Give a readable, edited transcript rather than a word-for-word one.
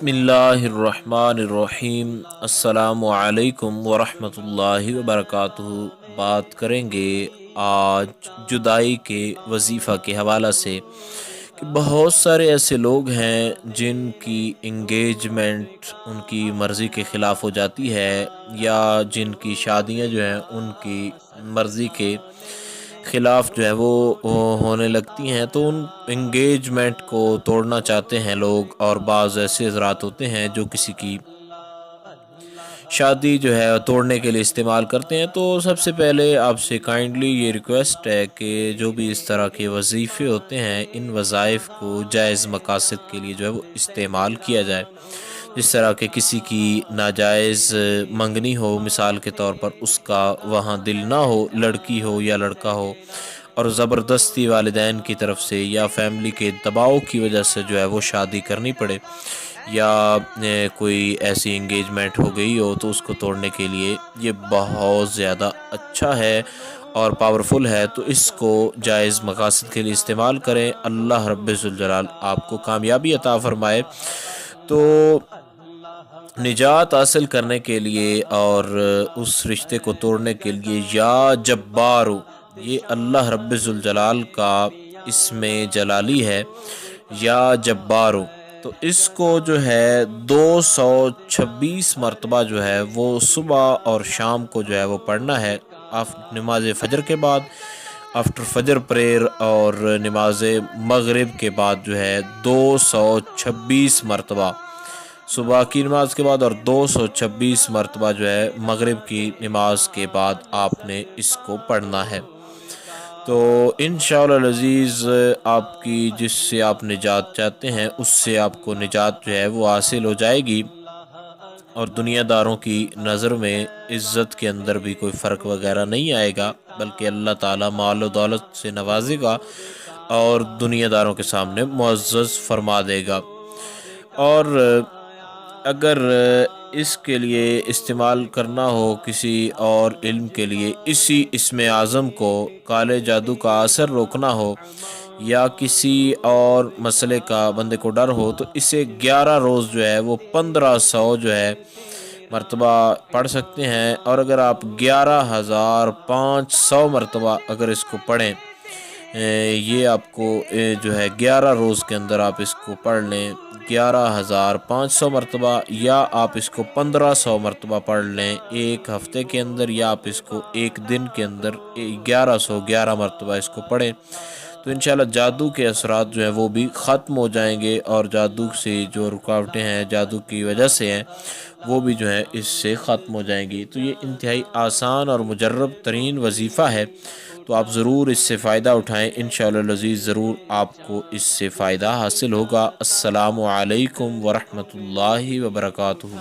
बिस्मिल्लाहिर्रहमानिर्रहीम। अस्सलामु अलैकुम वरहमतुल्लाहि वबरकातुहू। बात करेंगे आज जुदाई के वजीफ़ा के हवाला से कि बहुत सारे ऐसे लोग हैं जिनकी इंगेजमेंट उनकी मर्ज़ी के ख़िलाफ़ हो जाती है, या जिनकी शादियां जो हैं उनकी मर्ज़ी के ख़िलाफ़ जो है वो होने लगती हैं। तो उन इंगेजमेंट को तोड़ना चाहते हैं लोग, और बाज़ ऐसे हज़रात होते हैं जो किसी की शादी जो है तोड़ने के लिए इस्तेमाल करते हैं। तो सबसे पहले आपसे काइंडली ये रिक्वेस्ट है कि जो भी इस तरह के वजीफ़े होते हैं, इन वज़ाइफ को जायज़ मकासद के लिए जो है वो इस्तेमाल किया जाए। जिस तरह के किसी की नाजायज़ मंगनी हो, मिसाल के तौर पर उसका वहाँ दिल ना हो, लड़की हो या लड़का हो, और ज़बरदस्ती वालिदैन की तरफ से या फैमिली के दबाव की वजह से जो है वो शादी करनी पड़े, या कोई ऐसी इंगेजमेंट हो गई हो, तो उसको तोड़ने के लिए ये बहुत ज़्यादा अच्छा है और पावरफुल है। तो इसको जायज़ मकासद के लिए इस्तेमाल करें। अल्लाह रब्बुल जलाल आपको कामयाबी अता फ़रमाए। तो निजात हासिल करने के लिए और उस रिश्ते को तोड़ने के लिए या जब्बारो, ये अल्लाह रब्बुल जलाल का इसमें जलाली है, या जब्बारो। तो इसको जो है 226 मरतबा जो है वो सुबह और शाम को जो है वो पढ़ना है। आप नमाज फ़जर के बाद, आफ्टर फजर प्रेयर, और नमाज मगरिब के बाद जो है 226 मरतबा सुबह की नमाज के बाद, और 226 मरतबा जो है मगरिब की नमाज के बाद आपने इसको पढ़ना है। तो इंशाअल्लाह अज़ीज़ आपकी जिससे आप निजात चाहते हैं उससे आपको निजात जो है वो हासिल हो जाएगी, और दुनियादारों की नज़र में इज़्ज़त के अंदर भी कोई फ़र्क वगैरह नहीं आएगा, बल्कि अल्लाह ताला माल और दौलत से नवाजेगा और दुनियादारों के सामने मुअज़्ज़ज़ फरमा देगा। और अगर इसके लिए इस्तेमाल करना हो किसी और इल्म के लिए, इसी इसमें आज़म को काले जादू का असर रोकना हो, या किसी और मसले का बंदे को डर हो, तो इसे 11 रोज़ जो है वो 1500 जो है मरतबा पढ़ सकते हैं। और अगर आप 11,500 मरतबा अगर इसको पढ़ें, ये आपको जो है 11 रोज़ के अंदर आप इसको पढ़ लें 11,500 मरतबा, या आप इसको 1500 मरतबा पढ़ लें एक हफ़्ते के अंदर, या आप इसको एक दिन के अंदर 1111 मरतबा इसको पढ़ें, तो इंशाल्लाह जादू के असरात जो हैं वो भी ख़त्म हो जाएंगे, और जादू से जो रुकावटें हैं जादू की वजह से हैं वो भी जो है इससे ख़त्म हो जाएंगी। तो ये इंतहाई आसान और मुजर्रब तरीन वजीफ़ा है, तो आप ज़रूर इससे फ़ायदा उठाएँ। इंशाअल्लाह अज़ीज़ ज़रूर आपको इससे फ़ायदा हासिल होगा। अस्सलामु अलैकुम वरहमतुल्लाहि वबरकातुहू।